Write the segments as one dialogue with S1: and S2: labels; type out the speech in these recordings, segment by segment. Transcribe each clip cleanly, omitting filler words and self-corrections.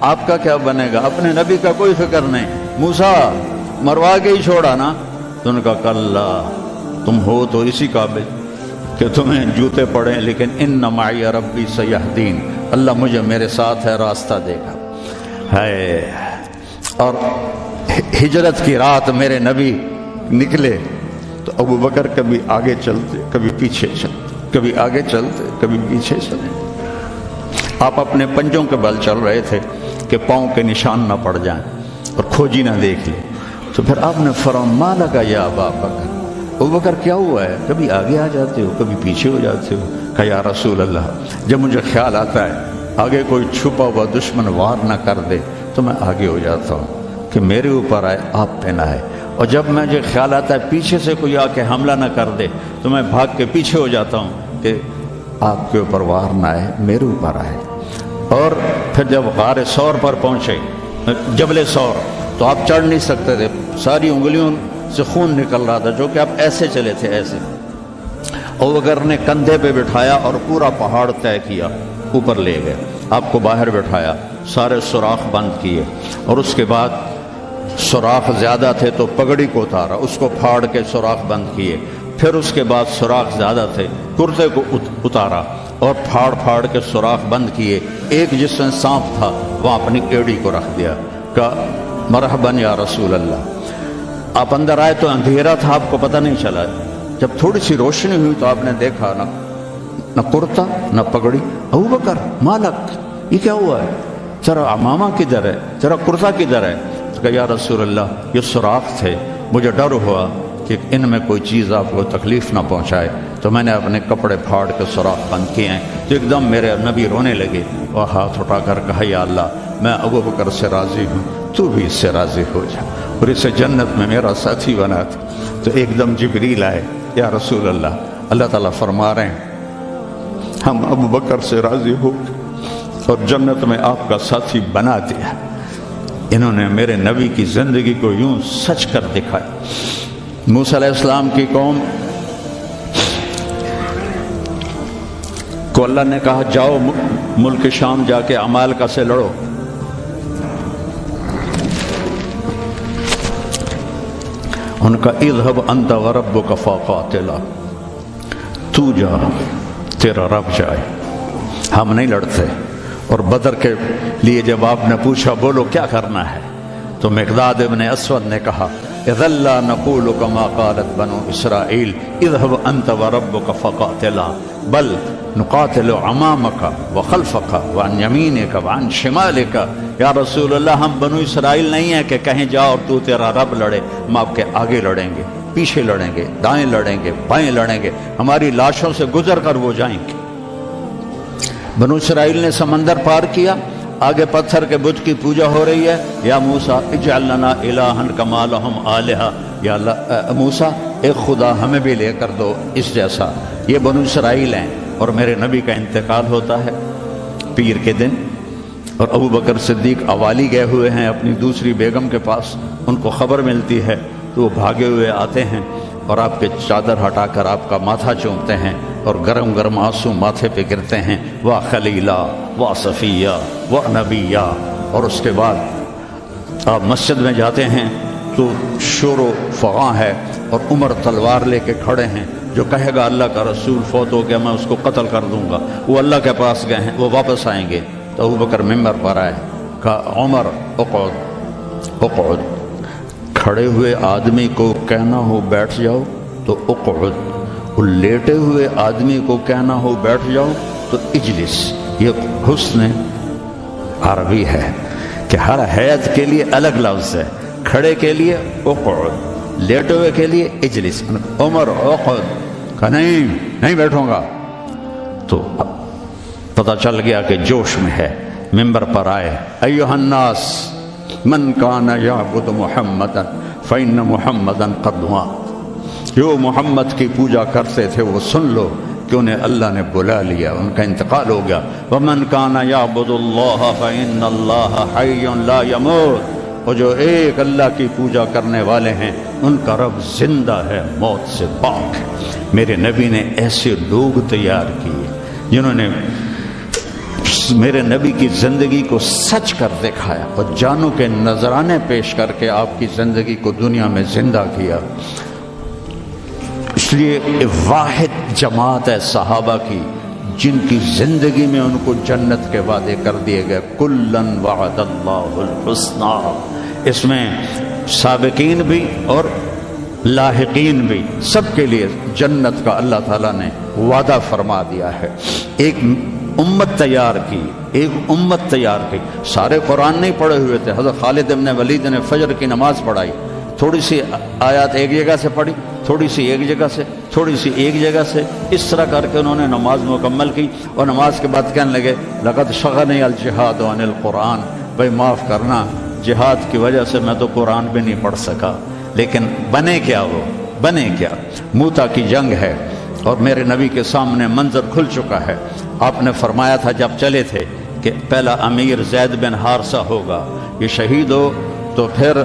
S1: آپ کا کیا بنے گا؟ اپنے نبی کا کوئی فکر نہیں. موسیٰ مروا کے ہی چھوڑا نا. تو ان کا کلا، تم ہو تو اسی قابل کہ تمہیں جوتے پڑیں، لیکن ان معی ربی سیہدین، اللہ مجھے میرے ساتھ ہے، راستہ دے گا. ہے اور ہجرت کی رات میرے نبی نکلے تو ابو بکر کبھی آگے چلتے کبھی پیچھے چلتے، کبھی آگے چلتے کبھی پیچھے چلے. آپ اپنے پنجوں کے بل چل رہے تھے کہ پاؤں کے نشان نہ پڑ جائیں اور کھوجی نہ دیکھ لیں. تو پھر آپ نے فرمایا ما لکا یا ابا بکر، ابو بکر کیا ہوا ہے؟ کبھی آگے آ جاتے ہو کبھی پیچھے ہو جاتے ہو. کہا یا رسول اللہ، جب مجھے خیال آتا ہے آگے کوئی چھپا ہوا دشمن وار نہ کر دے تو میں آگے ہو جاتا ہوں کہ میرے اوپر آئے، آپ پہ نہ آئے. اور جب مجھے خیال آتا ہے پیچھے سے کوئی آ کے حملہ نہ کر دے تو میں بھاگ کے پیچھے ہو جاتا ہوں کہ آپ کے اوپر وار نہ آئے، میرے اوپر آئے. اور پھر جب غار ثور پر پہنچے، جبل ثور، تو آپ چڑھ نہیں سکتے تھے، ساری انگلیوں سے خون نکل رہا تھا، جو کہ آپ ایسے چلے تھے ایسے. ابو بکر نے کندھے پہ بٹھایا اور پورا پہاڑ طے کیا، اوپر لے گئے. آپ کو باہر بٹھایا، سارے سوراخ بند کیے، اور اس کے بعد سوراخ زیادہ تھے تو پگڑی کو اتارا، اس کو پھاڑ کے سوراخ بند کیے. پھر اس کے بعد سوراخ زیادہ تھے، کرتے کو اتارا اور پھاڑ پھاڑ کے سوراخ بند کیے. ایک جس میں سانپ تھا وہاں اپنی ایڑی کو رکھ دیا، کہا مرحباً یا رسول اللہ. آپ اندر آئے تو اندھیرا تھا، آپ کو پتہ نہیں چلا. جب تھوڑی سی روشنی ہوئی تو آپ نے دیکھا نہ کرتا نہ پگڑی. ابو بکر مالک، یہ کیا ہوا ہے؟ ذرا عمامہ کدھر ہے، ذرا کرتا کدھر ہے؟ تو کہا یا رسول اللہ یہ سوراخ تھے، مجھے ڈر ہوا کہ ان میں کوئی چیز آپ کو تکلیف نہ پہنچائے تو میں نے اپنے کپڑے پھاڑ کے سوراخ بند کیے ہیں. تو ایک دم میرے نبی رونے لگے اور ہاتھ اٹھا کر کہا یا اللہ میں ابو بکر سے راضی ہوں، تو بھی اس سے راضی ہو جا اور اسے جنت میں میرا ساتھی بنا دے. تو ایک دم جبریل آئے، یا رسول اللہ، اللہ تعالیٰ فرما رہے ہیں ہم ابو بکر سے راضی ہو اور جنت میں آپ کا ساتھی بنا دیا. انہوں نے میرے نبی کی زندگی کو یوں سچ کر دکھایا. موسیٰ علیہ السلام کی قوم کو اللہ نے کہا جاؤ ملک شام جا کے عمالقہ سے لڑو. ان کا اذهب انت وربک فقاتلا، تو جا تیرا رب جائے، ہم نہیں لڑتے. اور بدر کے لیے جب آپ نے پوچھا بولو کیا کرنا ہے تو مقداد ابن اسود نے کہا اذا لا نقول كما قالت بنو اسرائیل اذهب انت وربک فقاتلا بل نقاتل امامک وخلفک وعن یمینک وعن شمالک. یا رسول اللہ ہم بنو اسرائیل نہیں ہیں کہ کہیں جاؤ اور تو تیرا رب لڑے، ہم آپ کے آگے لڑیں گے، پیچھے لڑیں گے، دائیں لڑیں گے، بائیں لڑیں گے، ہماری لاشوں سے گزر کر وہ جائیں گے. بنو اسرائیل نے سمندر پار کیا، آگے پتھر کے بت کی پوجا ہو رہی ہے. یا موسیٰ اجعل لنا الہا کما لہم آلہہ، یا اللہ موسیٰ ایک خدا ہمیں بھی لے کر دو اس جیسا. یہ بنو اسرائیل ہیں اور میرے نبی کا انتقال ہوتا ہے پیر کے دن، اور ابو بکر صدیق اوالی گئے ہوئے ہیں اپنی دوسری بیگم کے پاس. ان کو خبر ملتی ہے تو وہ بھاگے ہوئے آتے ہیں اور آپ کے چادر ہٹا کر آپ کا ماتھا چومتے ہیں اور گرم گرم آنسو ماتھے پہ گرتے ہیں. واہ خلیلہ واہ صفیہ واہ نبیہ. اور اس کے بعد آپ مسجد میں جاتے ہیں تو شور و فغاں ہے اور عمر تلوار لے کے کھڑے ہیں. جو کہے گا اللہ کا رسول فوت ہو گیا میں اس کو قتل کر دوں گا، وہ اللہ کے پاس گئے ہیں، وہ واپس آئیں گے. تو ابو بکر ممبر پر آئے، کہا عمر اقعد اقعد. کھڑے ہوئے آدمی کو کہنا ہو بیٹھ جاؤ تو اقعد، اور لیٹے ہوئے آدمی کو کہنا ہو بیٹھ جاؤ تو اجلس. یہ حسن عربی ہے کہ ہر حیت کے لیے الگ لفظ ہے. کھڑے کے لیے اقعد، لیٹے ہوئے کے لیے اجلس. عمر اقعد، کہا نہیں بیٹھوں گا. تو پتہ چل گیا کہ جوش میں ہے، ممبر پر آئے ایھا الناس من کان یعبد محمدا فإن محمدا قد مات. جو محمد کی پوجا کرتے تھے وہ سن لو کہ انہیں اللہ نے بلا لیا، ان کا انتقال ہو گیا. ومن کان یعبد اللہ فإن اللہ حی لا یموت. اور جو ایک اللہ کی پوجا کرنے والے ہیں ان کا رب زندہ ہے، موت سے پاک ہے. میرے نبی نے ایسے لوگ تیار کیے جنہوں نے میرے نبی کی زندگی کو سچ کر دکھایا اور جانوں کے نذرانے پیش کر کے آپ کی زندگی کو دنیا میں زندہ کیا۔ اس لیے واحد جماعت ہے صحابہ کی جن کی زندگی میں ان کو جنت کے وعدے کر دیے گئے، کلن وعد اللہ الحسنی۔ اس میں سابقین بھی اور لاحقین بھی، سب کے لیے جنت کا اللہ تعالیٰ نے وعدہ فرما دیا ہے۔ ایک امت تیار کی، ایک امت تیار کی۔ سارے قرآن نہیں پڑھے ہوئے تھے، حضرت خالد بن ولید نے فجر کی نماز پڑھائی، تھوڑی سی آیات ایک جگہ سے پڑھی، تھوڑی سی ایک جگہ سے، تھوڑی سی ایک جگہ سے، اس طرح کر کے انہوں نے نماز مکمل کی، اور نماز کے بعد کہنے لگے لقد شغلنی الجہاد عن القرآن، بھائی معاف کرنا، جہاد کی وجہ سے میں تو قرآن بھی نہیں پڑھ سکا۔ لیکن بنے کیا، وہ بنے کیا؟ موتا کی جنگ ہے اور میرے نبی کے سامنے منظر کھل چکا ہے۔ آپ نے فرمایا تھا جب چلے تھے کہ پہلا امیر زید بن حارثہ ہوگا، یہ شہید ہو تو پھر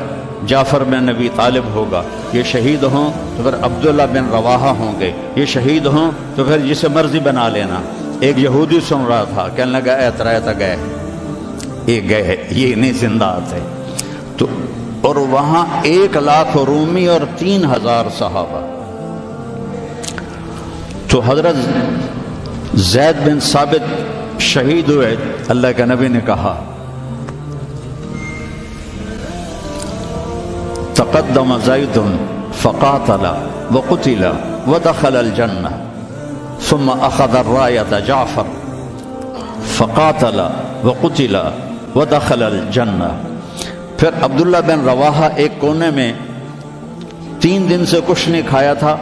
S1: جعفر بن نبی طالب ہوگا، یہ شہید ہوں تو پھر عبداللہ بن رواحہ ہوں گے، یہ شہید ہوں تو پھر جسے مرضی بنا لینا۔ ایک یہودی سن رہا تھا، کہنے لگا اعتراض گئے، یہ گئے، یہ نہیں زندہ آتے۔ تو اور وہاں 1,00,000 رومی اور 3,000 صحابہ۔ تو حضرت زید بن ثابت شہید ہوئے، اللہ کے نبی نے کہا تقدم زید فقاتل وقتل ودخل الجنہ ثم اخذ الرایۃ جعفر فقاتل وقتل ودخل الجنہ۔ پھر عبداللہ بن رواحہ ایک کونے میں 3 دن سے کچھ نہیں کھایا تھا،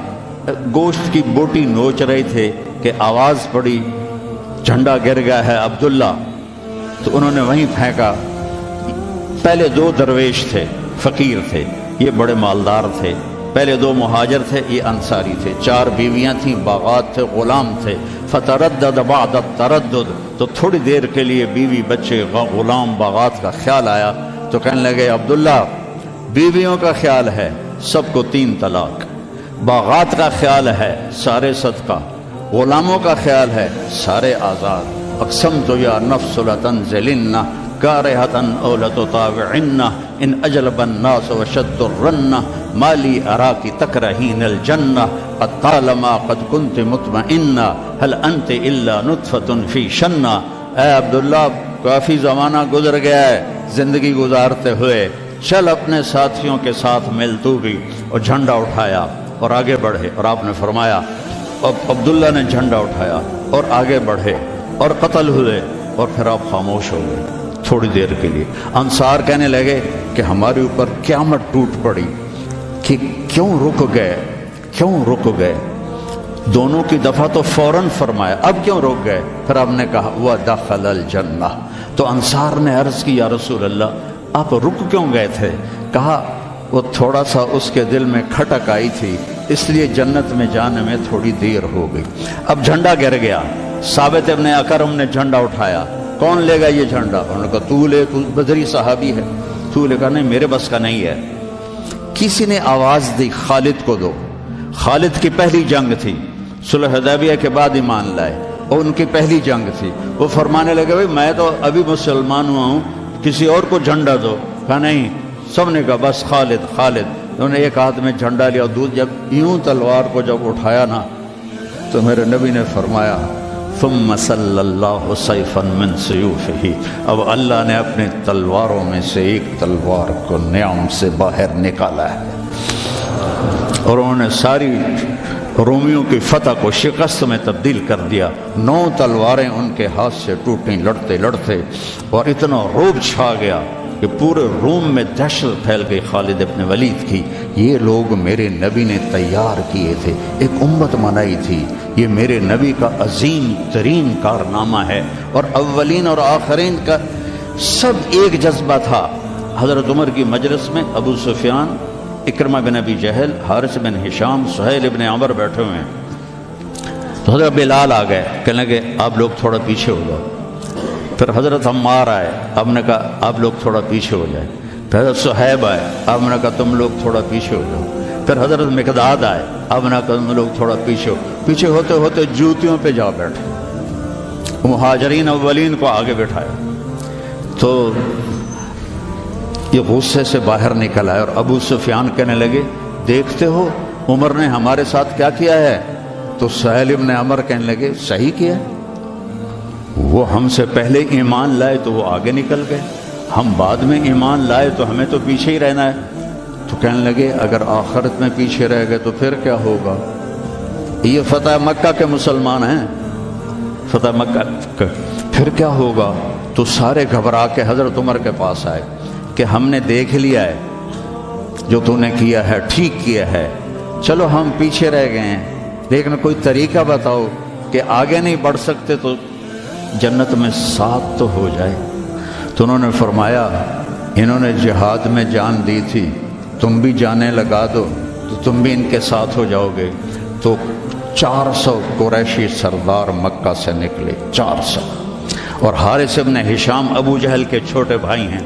S1: گوشت کی بوٹی نوچ رہے تھے کہ آواز پڑی جھنڈا گر گیا ہے عبداللہ، تو انہوں نے وہیں پھینکا۔ پہلے 2 درویش تھے، فقیر تھے، یہ بڑے مالدار تھے۔ پہلے 2 مہاجر تھے، یہ انصاری تھے۔ 4 بیویاں تھیں، باغات تھے، غلام تھے۔ فتردد بعد التردد، تو تھوڑی دیر کے لیے بیوی، بچے، غلام، باغات کا خیال آیا، تو کہنے لگے عبداللہ بیویوں کا خیال ہے سب کو 3 طلاق، باغات کا خیال ہے سارے صدقہ، غلاموں کا خیال ہے سارے آزاد۔ اقسمت یا نفس لتنزلن کارہۃ او لتطاوعن ان اجلب الناس وشد الرن مالی اراکی تکرہین الجنہ قد طالما قد کنت مطمئنہ هل انت الا نطفۃ فی شنہ۔ اے عبداللہ کافی زمانہ گزر گیا ہے زندگی گزارتے ہوئے، چل اپنے ساتھیوں کے ساتھ مل تو بھی۔ اور جھنڈا اٹھایا اور آگے بڑھے، اور آپ نے فرمایا، اب عبداللہ نے جھنڈا اٹھایا اور آگے بڑھے اور قتل ہوئے، اور پھر آپ خاموش ہو گئے تھوڑی دیر کے لیے۔ انصار کہنے لگے کہ ہمارے اوپر قیامت ٹوٹ پڑی کہ کیوں رک گئے، کیوں رک گئے؟ دونوں کی دفعہ تو فوراً فرمایا، اب کیوں رک گئے؟ پھر آپ نے کہا وَدَخَلَ الْجَنَّةَ۔ تو انصار نے عرض کی یا رسول اللہ آپ رک کیوں گئے تھے؟ کہا وہ تھوڑا سا اس کے دل میں کھٹک آئی تھی، اس لیے جنت میں جانے میں تھوڑی دیر ہو گئی۔ اب جھنڈا گر گیا، ثابت ابن اکرم نے جھنڈا اٹھایا، کون لے گا یہ جھنڈا؟ انہوں نے کہا تو لے، تو بدری صحابی ہے، تو لے۔ کہا نہیں میرے بس کا نہیں ہے۔ کسی نے آواز دی خالد کو دو۔ خالد کی پہلی جنگ تھی، صلح حدیبیہ کے بعد ایمان لائے، اور ان کی پہلی جنگ تھی۔ وہ فرمانے لگے بھائی میں تو ابھی مسلمان ہوا ہوں، کسی اور کو جھنڈا دو۔ کہا نہیں، سب نے کہا بس خالد خالد۔ انہوں نے ایک ہاتھ میں جھنڈا لیا، جب یوں تلوار کو جب اٹھایا نا تو میرے نبی نے فرمایا ثم صلی اللہ سیفا من سیوفہ، اب اللہ نے اپنے تلواروں میں سے ایک تلوار کو نیام سے باہر نکالا ہے، اور انہوں نے ساری رومیوں کی فتح کو شکست میں تبدیل کر دیا۔ 9 تلواریں ان کے ہاتھ سے ٹوٹیں لڑتے لڑتے، اور اتنا رعب چھا گیا کہ پورے روم میں دہشت پھیل گئی خالد ابن ولید کی۔ یہ لوگ میرے نبی نے تیار کیے تھے، ایک امت بنائی تھی، یہ میرے نبی کا عظیم ترین کارنامہ ہے، اور اولین اور آخرین کا سب ایک جذبہ تھا۔ حضرت عمر کی مجلس میں ابو سفیان، اکرمہ بن ابی جہل، حارث بن ہشام، سہیل بن عمر بیٹھے ہوئے ہیں، تو حضرت بلال آ گئے، کہنے لگے آپ لوگ تھوڑا پیچھے ہو جاؤ۔ پھر حضرت عمار آئے، آپ نے کہا آپ لوگ تھوڑا پیچھے ہو جائے۔ پھر حضرت صہیب آئے، آپ نے کہا تم لوگ تھوڑا پیچھے ہو جاؤ۔ پھر حضرت مقداد آئے، آپ نے کہا تم لوگ تھوڑا پیچھے ہو۔ پیچھے ہوتے ہوتے جوتیوں پہ جا بیٹھے، مہاجرین اولین کو آگے بٹھایا تو یہ غصے سے باہر نکل آئے اور ابو سفیان کہنے لگے دیکھتے ہو عمر نے ہمارے ساتھ کیا کیا ہے؟ تو سہیل ابن عمر کہنے لگے صحیح کیا، وہ ہم سے پہلے ایمان لائے تو وہ آگے نکل گئے، ہم بعد میں ایمان لائے تو ہمیں تو پیچھے ہی رہنا ہے۔ تو کہنے لگے اگر آخرت میں پیچھے رہ گئے تو پھر کیا ہوگا؟ یہ فتح مکہ کے مسلمان ہیں، فتح مکہ کا پھر کیا ہوگا؟ تو سارے گھبرا کے حضرت عمر کے پاس آئے کہ ہم نے دیکھ لیا ہے جو تو نے کیا ہے ٹھیک کیا ہے، چلو ہم پیچھے رہ گئے ہیں لیکن کوئی طریقہ بتاؤ کہ آگے نہیں بڑھ سکتے تو جنت میں ساتھ تو ہو جائے۔ تو انہوں نے فرمایا انہوں نے جہاد میں جان دی تھی، تم بھی جانیں لگا دو تو تم بھی ان کے ساتھ ہو جاؤ گے۔ تو 400 قریشی سردار مکہ سے نکلے، 400، اور حارث ابن ہشام ابو جہل کے چھوٹے بھائی ہیں،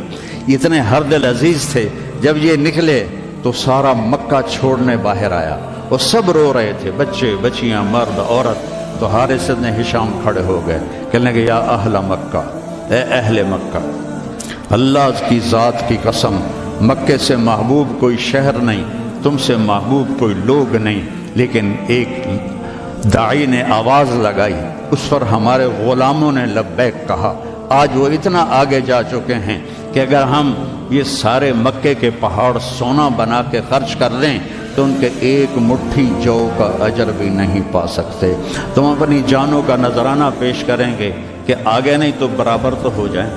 S1: اتنے ہر دل عزیز تھے۔ جب یہ نکلے تو سارا مکہ چھوڑنے باہر آیا اور سب رو رہے تھے، بچے بچیاں مرد عورت۔ تو حارث ابن ہشام کھڑے ہو گئے، کہنے لگے یا اہل مکہ، اے اہل مکہ، اللہ کی ذات کی قسم مکے سے محبوب کوئی شہر نہیں، تم سے محبوب کوئی لوگ نہیں، لیکن ایک داعی نے آواز لگائی، اس پر ہمارے غلاموں نے لبیک کہا۔ آج وہ اتنا آگے جا چکے ہیں کہ اگر ہم یہ سارے مکے کے پہاڑ سونا بنا کے خرچ کر دیں تو ان کے ایک مٹھی جو کا اجر بھی نہیں پا سکتے۔ تم اپنی جانوں کا نذرانہ پیش کریں گے کہ آگے نہیں تو برابر تو ہو جائیں۔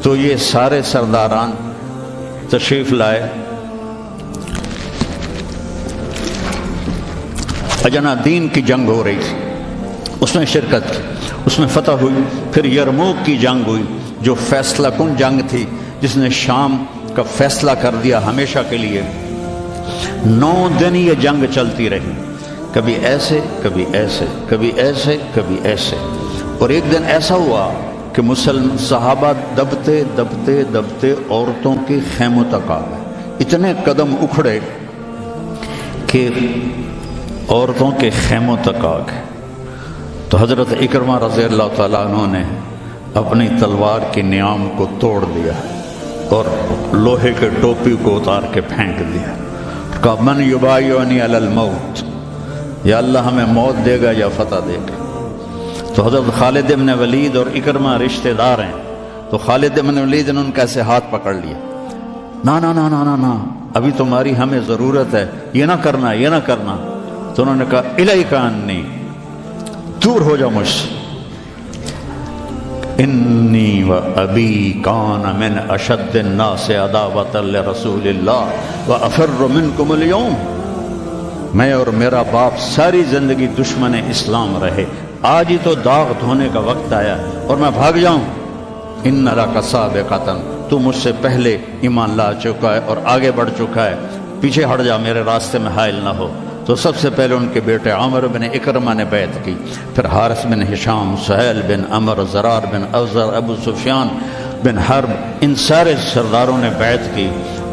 S1: تو یہ سارے سرداران تشریف لائے، اجنا دین کی جنگ ہو رہی تھی، اس میں شرکت کی، اس میں فتح ہوئی۔ پھر یرموک کی جنگ ہوئی جو فیصلہ کن جنگ تھی، جس نے شام کا فیصلہ کر دیا ہمیشہ کے لیے۔ 9 دن یہ جنگ چلتی رہی، کبھی ایسے کبھی ایسے کبھی ایسے کبھی ایسے، اور ایک دن ایسا ہوا کہ صحابہ دبتے دبتے دبتے عورتوں کے خیموں تک آ گئے، اتنے قدم اکھڑے کہ عورتوں کے خیموں تک آ گئے۔ تو حضرت اکرمہ رضی اللہ تعالیٰ عنہ نے اپنی تلوار کی نیام کو توڑ دیا اور لوہے کے ٹوپی کو اتار کے پھینک دیا، کہا من یبایعنی علی الموت، یا اللہ ہمیں موت دے گا یا فتح دے گا۔ تو حضرت خالد بن ولید اور اکرمہ رشتہ دار ہیں، تو خالد بن ولید نے ان کا ایسے ہاتھ پکڑ لیا، نا نا نا نا نا نا، ابھی تمہاری ہمیں ضرورت ہے، یہ نہ کرنا یہ نہ کرنا۔ تو انہوں نے کہا الیک انی، دور ہو جاؤ مجھ سے، انی و ابی کان من اشد الناس عداوۃ لرسول اللہ و افر منکم اليوم، میں اور میرا باپ ساری زندگی دشمن اسلام رہے، آج ہی تو داغ دھونے کا وقت آیا اور میں بھاگ جاؤں۔ ان لک سابقۃ، تو مجھ سے پہلے ایمان لا چکا ہے اور آگے بڑھ چکا ہے، پیچھے ہٹ جا، میرے راستے میں حائل نہ ہو۔ تو سب سے پہلے ان کے بیٹے عامر بن اکرمہ نے بیعت کی، پھر حارث بن ہشام، سہیل بن عمر، زرار بن اوزر، ابو سفیان بن حرب، ان سارے سرداروں نے بیعت کی،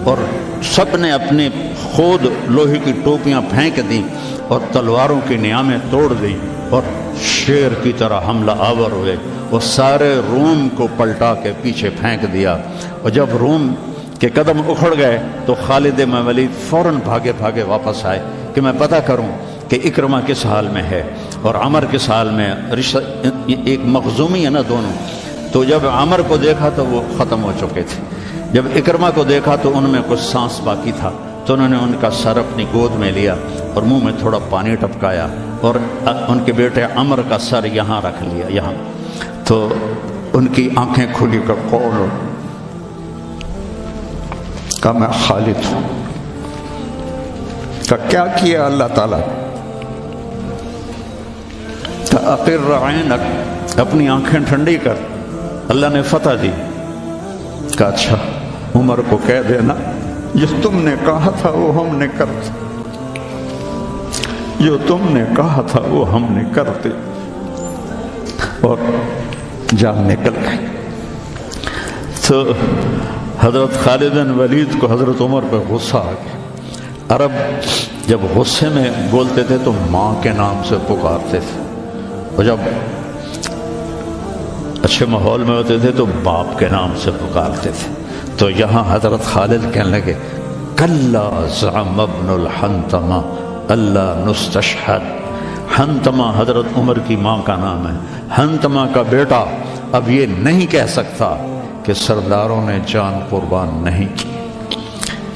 S1: اور سب نے اپنے خود لوہے کی ٹوپیاں پھینک دیں اور تلواروں کی نیامیں توڑ دیں اور شیر کی طرح حملہ آور ہوئے، وہ سارے روم کو پلٹا کے پیچھے پھینک دیا۔ اور جب روم کے قدم اکھڑ گئے تو خالد بن ولید فوراً بھاگے بھاگے واپس آئے کہ میں پتہ کروں کہ اکرمہ کس حال میں ہے اور عمر کس حال میں، رشتہ ایک مخزومی ہے نا دونوں۔ تو جب عمر کو دیکھا تو وہ ختم ہو چکے تھے، جب اکرمہ کو دیکھا تو ان میں کچھ سانس باقی تھا، تو انہوں نے ان کا سر اپنی گود میں لیا اور منہ میں تھوڑا پانی ٹپکایا اور ان کے بیٹے عمر کا سر یہاں رکھ لیا، یہاں۔ تو ان کی آنکھیں کھلی کر کون کہا میں خالد ہوں۔ کیا کیا اللہ تعالیٰ؟ اقر عینک، اپنی آنکھیں ٹھنڈی کر، اللہ نے فتح دی۔ کہا اچھا عمر کو کہہ دینا جو تم نے کہا تھا وہ ہم نے کرتے، جو تم نے کہا تھا وہ ہم نے کرتے، اور جان نکل گئی۔ تو حضرت خالد بن ولید کو حضرت عمر پہ غصہ آ گیا۔ عرب جب غصے میں بولتے تھے تو ماں کے نام سے پکارتے تھے، اور جب اچھے ماحول میں ہوتے تھے تو باپ کے نام سے پکارتے تھے. تو یہاں حضرت خالد کہنے لگے کلا زعم ابن الحنتمہ اللہ نستشہد. حنتمہ حضرت عمر کی ماں کا نام ہے. حنتمہ کا بیٹا اب یہ نہیں کہہ سکتا کہ سرداروں نے جان قربان نہیں کی.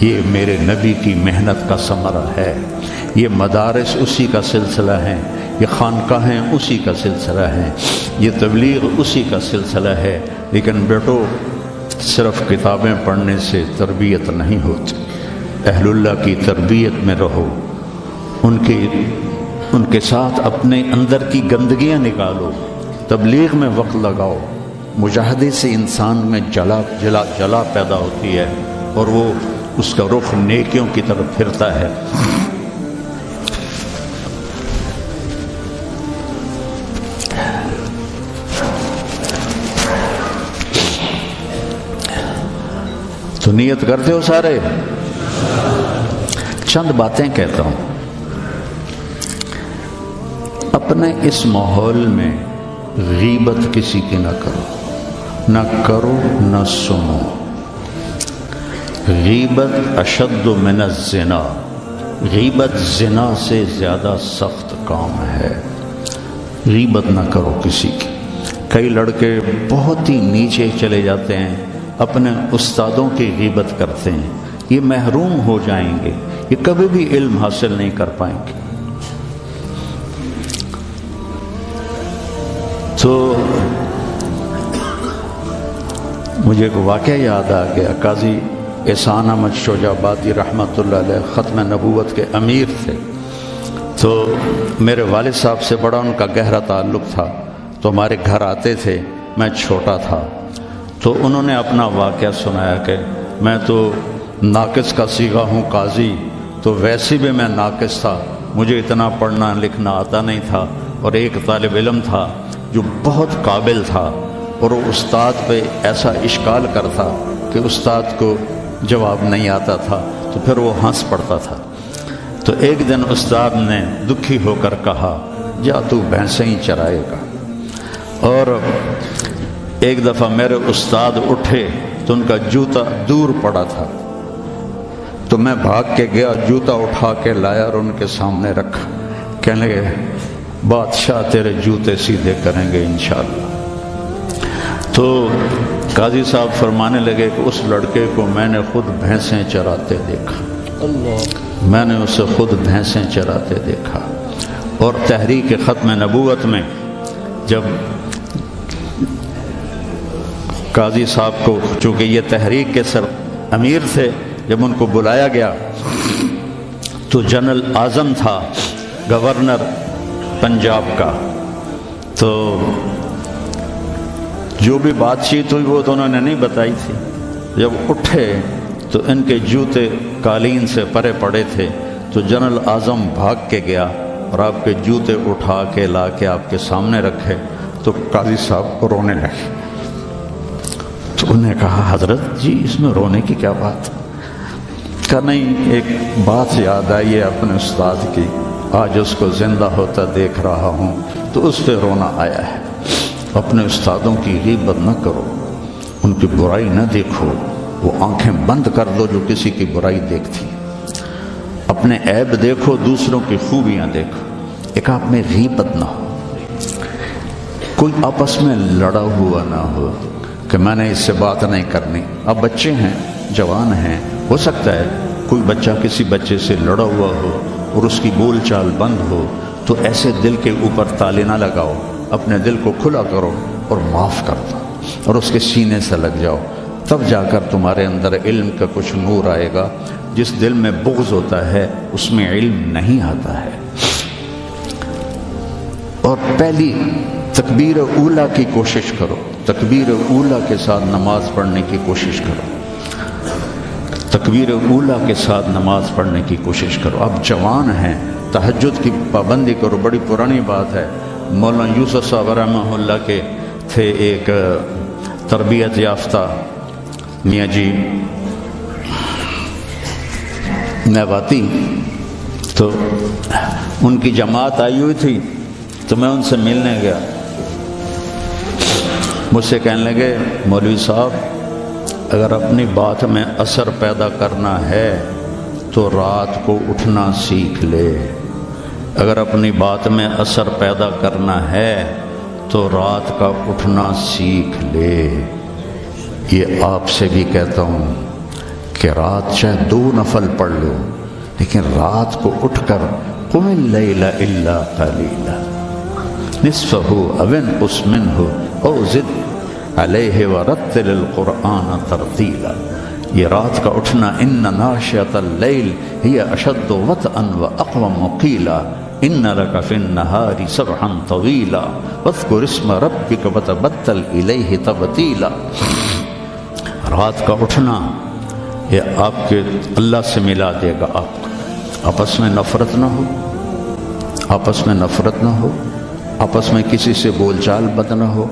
S1: یہ میرے نبی کی محنت کا ثمرہ ہے. یہ مدارس اسی کا سلسلہ ہیں, یہ خانقاہیں اسی کا سلسلہ ہیں, یہ تبلیغ اسی کا سلسلہ ہے. لیکن بیٹو صرف کتابیں پڑھنے سے تربیت نہیں ہوتی. اہل اللہ کی تربیت میں رہو, ان کے ساتھ اپنے اندر کی گندگیاں نکالو, تبلیغ میں وقت لگاؤ. مجاہدے سے انسان میں جلا پیدا ہوتی ہے اور وہ اس کا رخ نیکیوں کی طرف پھرتا ہے. تو نیت کرتے ہو سارے؟ چند باتیں کہتا ہوں. اپنے اس ماحول میں غیبت کسی کی نہ کرو نہ سنو. غیبت اشد من الزنا, غیبت زنا سے زیادہ سخت کام ہے. غیبت نہ کرو کسی کی. کئی لڑکے بہت ہی نیچے چلے جاتے ہیں, اپنے استادوں کی غیبت کرتے ہیں. یہ محروم ہو جائیں گے, یہ کبھی بھی علم حاصل نہیں کر پائیں گے. تو مجھے ایک واقعہ یاد آ گیا. قاضی احسان احمد شجاع آبادی رحمۃ اللہ علیہ ختم نبوت کے امیر تھے. تو میرے والد صاحب سے بڑا ان کا گہرا تعلق تھا. تو ہمارے گھر آتے تھے, میں چھوٹا تھا. تو انہوں نے اپنا واقعہ سنایا کہ میں تو ناقص کا صیغہ ہوں قاضی, تو ویسے بھی میں ناقص تھا, مجھے اتنا پڑھنا لکھنا آتا نہیں تھا. اور ایک طالب علم تھا جو بہت قابل تھا, اور وہ استاد پہ ایسا اشکال کرتا کہ استاد کو جواب نہیں آتا تھا, تو پھر وہ ہنس پڑتا تھا. تو ایک دن استاد نے دکھی ہو کر کہا جا تو بھینسیں ہی چرائے گا. اور ایک دفعہ میرے استاد اٹھے تو ان کا جوتا دور پڑا تھا, تو میں بھاگ کے گیا, جوتا اٹھا کے لایا اور ان کے سامنے رکھا. کہنے لگے بادشاہ تیرے جوتے سیدھے کریں گے انشاءاللہ. تو قاضی صاحب فرمانے لگے کہ اس لڑکے کو میں نے خود بھینسیں چراتے دیکھا, میں نے اسے خود بھینسیں چراتے دیکھا. اور تحریک ختم نبوت میں جب قاضی صاحب کو, چونکہ یہ تحریک کے سر امیر تھے, جب ان کو بلایا گیا تو جنرل اعظم تھا گورنر پنجاب کا. تو جو بھی بات چیت ہوئی وہ تو انہوں نے نہیں بتائی تھی. جب اٹھے تو ان کے جوتے قالین سے پرے پڑے تھے. تو جنرل اعظم بھاگ کے گیا اور آپ کے جوتے اٹھا کے لا کے آپ کے سامنے رکھے. تو قاضی صاحب رونے لگے. تو انہوں نے کہا حضرت جی اس میں رونے کی کیا بات؟ کہا نہیں, ایک بات یاد آئی ہے اپنے استاد کی, آج اس کو زندہ ہوتا دیکھ رہا ہوں تو اس پہ رونا آیا ہے. اپنے استادوں کی غیبت نہ کرو, ان کی برائی نہ دیکھو, وہ آنکھیں بند کر دو جو کسی کی برائی دیکھتی. اپنے عیب دیکھو, دوسروں کی خوبیاں دیکھو. ایک آپ میں غیبت نہ ہو, کوئی آپس میں لڑا ہوا نہ ہو کہ میں نے اس سے بات نہیں کرنی. اب بچے ہیں, جوان ہیں, ہو سکتا ہے کوئی بچہ کسی بچے سے لڑا ہوا ہو اور اس کی بول چال بند ہو, تو ایسے دل کے اوپر تالے نہ لگاؤ, اپنے دل کو کھلا کرو اور معاف کر دو اور اس کے سینے سے لگ جاؤ. تب جا کر تمہارے اندر علم کا کچھ نور آئے گا. جس دل میں بغض ہوتا ہے اس میں علم نہیں آتا ہے. اور پہلی تکبیر اولیٰ کی کوشش کرو, تکبیر اولیٰ کے ساتھ نماز پڑھنے کی کوشش کرو, تکبیر اولیٰ کے ساتھ نماز پڑھنے کی کوشش کرو. آپ جوان ہیں, تہجد کی پابندی کرو. بڑی پرانی بات ہے, مولانا یوسف صاحب رحمہ اللہ کے تھے ایک تربیت یافتہ میاں جی نیواتی, تو ان کی جماعت آئی ہوئی تھی, تو میں ان سے ملنے گیا. مجھ سے کہنے لگے مولوی صاحب اگر اپنی بات میں اثر پیدا کرنا ہے تو رات کو اٹھنا سیکھ لے، اگر اپنی بات میں اثر پیدا کرنا ہے تو رات کا اٹھنا سیکھ لے۔ یہ آپ سے بھی کہتا ہوں کہ رات چاہے 2 نفل پڑھ لو لیکن رات کو اٹھ کر قم اللیل الا قلیلا نصفہ او انقص منہ او زد علیہ ورتل القرآن ترتیلا۔ یہ رات کا اٹھنا ان ناشئۃ اللیل ہی اشد وطئا واقوم قیلا ان لک فی النہار سبحا طویلا واذکر اسم ربک وتبتل الیہ تبتیلا۔ رات کا اٹھنا یہ آپ کے اللہ سے ملا دے گا آپ کو۔ آپس میں نفرت نہ ہو، آپس میں نفرت نہ ہو، آپس میں کسی سے بول چال بد نہ ہو،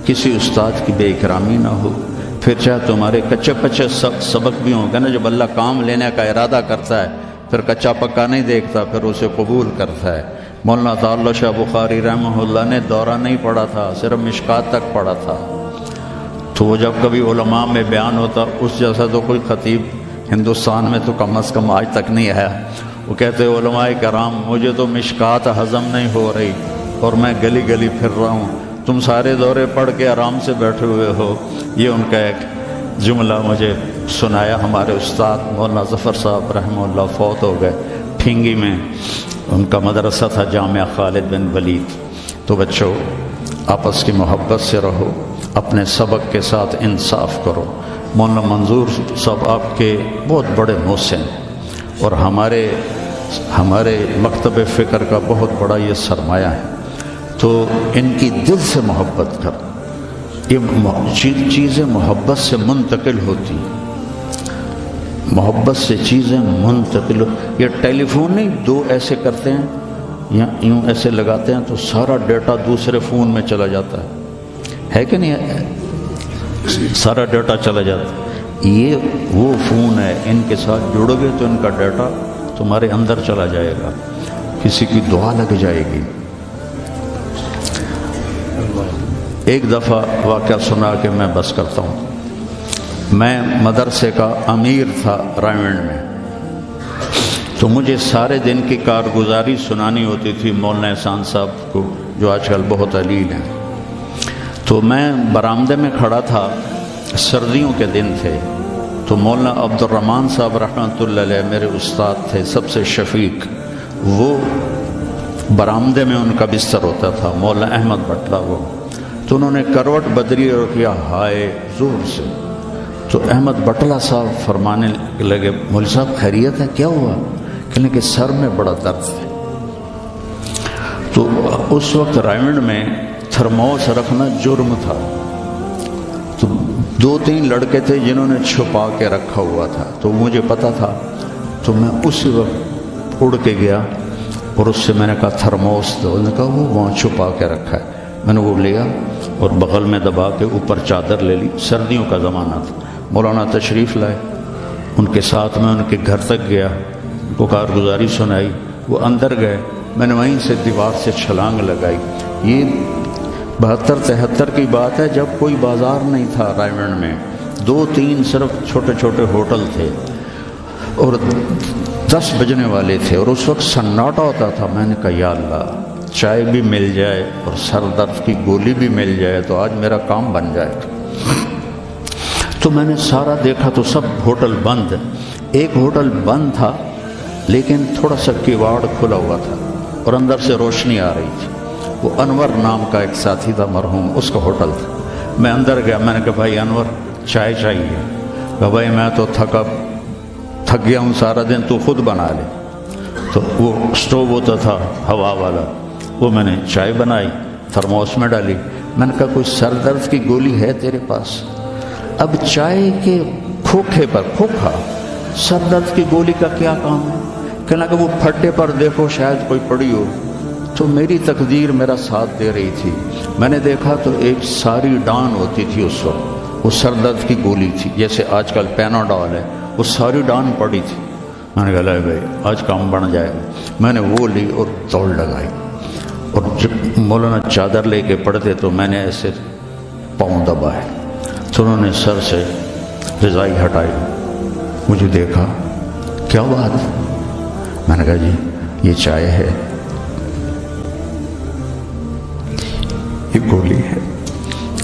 S1: کسی استاد کی بے اکرامی نہ ہو۔ پھر چاہے تمہارے کچے پچے سبق بھی ہوں گے نا، جب اللہ کام لینے کا ارادہ کرتا ہے پھر کچا پکا نہیں دیکھتا، پھر اسے قبول کرتا ہے۔ مولانا تعالی شاہ بخاری رحمہ اللہ نے دورہ نہیں پڑھا تھا، صرف مشکات تک پڑھا تھا، تو وہ جب کبھی علماء میں بیان ہوتا اس جیسا تو کوئی خطیب ہندوستان میں تو کم از کم آج تک نہیں آیا۔ وہ کہتے علماء کرام مجھے تو مشکات ہضم نہیں ہو رہی اور میں گلی گلی پھر رہا ہوں، تم سارے دورے پڑھ کے آرام سے بیٹھے ہوئے ہو۔ یہ ان کا ایک جملہ مجھے سنایا ہمارے استاد مولانا ظفر صاحب رحمہ اللہ، فوت ہو گئے پھینگی میں، ان کا مدرسہ تھا جامعہ خالد بن ولید۔ تو بچوں آپس کی محبت سے رہو، اپنے سبق کے ساتھ انصاف کرو۔ مولانا منظور صاحب آپ کے بہت بڑے محسن اور ہمارے مکتب فکر کا بہت بڑا یہ سرمایہ ہے، تو ان کی دل سے محبت کر۔ یہ چیزیں محبت سے منتقل ہوتی، محبت سے چیزیں منتقل۔ یہ ٹیلی فون نہیں، 2 ایسے کرتے ہیں یا یوں ایسے لگاتے ہیں تو سارا ڈیٹا دوسرے فون میں چلا جاتا ہے کہ نہیں؟ سارا ڈیٹا چلا جاتا ہے۔ یہ وہ فون ہے، ان کے ساتھ جڑو گے تو ان کا ڈیٹا تمہارے اندر چلا جائے گا، کسی کی دعا لگ جائے گی۔ ایک دفعہ واقعہ سنا کہ میں بس کرتا ہوں۔ میں مدرسے کا امیر تھا رائمنڈ میں، تو مجھے سارے دن کی کارگزاری سنانی ہوتی تھی مولانا احسان صاحب کو، جو آج کل بہت علیل ہیں۔ تو میں برآمدے میں کھڑا تھا، سردیوں کے دن تھے، تو مولانا عبد الرحمن صاحب رحمۃ اللہ علیہ میرے استاد تھے سب سے شفیق، وہ برآمدے میں ان کا بستر ہوتا تھا، مولانا احمد بٹلہ وہ، تو انہوں نے کروٹ بدلی اور کیا ہائے زور سے، تو احمد بٹلہ صاحب فرمانے لگے مولوی صاحب خیریت ہے، کیا ہوا؟ کہنے کہ سر میں بڑا درد ہے۔ تو اس وقت رائمنڈ میں تھرموس رکھنا جرم تھا، تو 2-3 لڑکے تھے جنہوں نے چھپا کے رکھا ہوا تھا، تو مجھے پتا تھا، تو میں اسی وقت اڑ کے گیا اور اس سے میں نے کہا تھرموس دو، انہوں نے کہا وہ وہاں چھپا کے رکھا ہے۔ میں نے وہ لیا اور بغل میں دبا کے اوپر چادر لے لی، سردیوں کا زمانہ تھا۔ مولانا تشریف لائے، ان کے ساتھ میں ان کے گھر تک گیا، ان کو کارگزاری سنائی، وہ اندر گئے، میں نے وہیں سے دیوار سے چھلانگ لگائی۔ یہ 72-73 کی بات ہے، جب کوئی بازار نہیں تھا رائمنڈ میں، 2-3 صرف چھوٹے چھوٹے ہوٹل تھے اور 10 بجنے والے تھے، اور اس وقت سناٹا ہوتا تھا۔ میں نے کہا یا اللہ چائے بھی مل جائے اور سر درد کی گولی بھی مل جائے تو آج میرا کام بن جائے گا۔ تو میں نے سارا دیکھا تو سب ہوٹل بند، ایک ہوٹل بند تھا لیکن تھوڑا سا کیواڑ کھلا ہوا تھا اور اندر سے روشنی آ رہی تھی۔ وہ انور نام کا ایک ساتھی تھا مرحوم، اس کا ہوٹل تھا۔ میں اندر گیا، میں نے کہا بھائی انور چائے چاہیے؟ کہا بھائی میں تو تھک گیا ہوں سارا دن، تو خود بنا لے۔ تو وہ سٹوو ہوتا تھا ہوا والا، وہ میں نے چائے بنائی، تھرموس میں ڈالی۔ میں نے کہا کوئی سر درد کی گولی ہے تیرے پاس؟ اب چائے کے کھوکھے پر کھوکھا، سر درد کی گولی کا کیا کام ہے؟ کہنا کہ وہ پھٹے پر دیکھو شاید کوئی پڑی ہو۔ تو میری تقدیر میرا ساتھ دے رہی تھی، میں نے دیکھا تو ایک ساری ڈان ہوتی تھی اس وقت، وہ سر درد کی گولی تھی، جیسے آج کل پیناڈول ہے، وہ ساری ڈان پڑی تھی۔ میں نے کہا لے بھائی آج کام بن جائے گا۔ میں نے وہ لی اور دوڑ لگائی، اور جب مولانا چادر لے کے پڑھتے تو میں نے ایسے پاؤں دبائے تو انہوں نے سر سے رضائی ہٹائی، مجھے دیکھا، کیا بات؟ میں نے کہا جی یہ چائے ہے، یہ گولی ہے،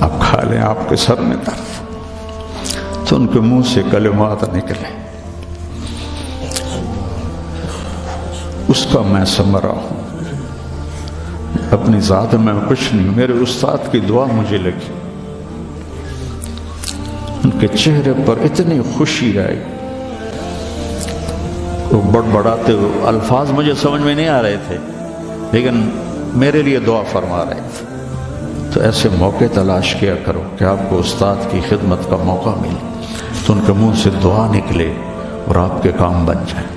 S1: آپ کھا لیں، آپ کے سر میں درد۔ تو ان کے منہ سے کلمات نکلے، اس کا میں ثمرہ ہوں، اپنی ذات میں کچھ نہیں، میرے استاد کی دعا مجھے لگی۔ ان کے چہرے پر اتنی خوشی آئی، وہ بڑبڑاتے ہوئے، الفاظ مجھے سمجھ میں نہیں آ رہے تھے لیکن میرے لیے دعا فرما رہے تھے۔ تو ایسے موقع تلاش کیا کرو کہ آپ کو استاد کی خدمت کا موقع ملے تو ان کے منہ سے دعا نکلے اور آپ کے کام بن جائیں۔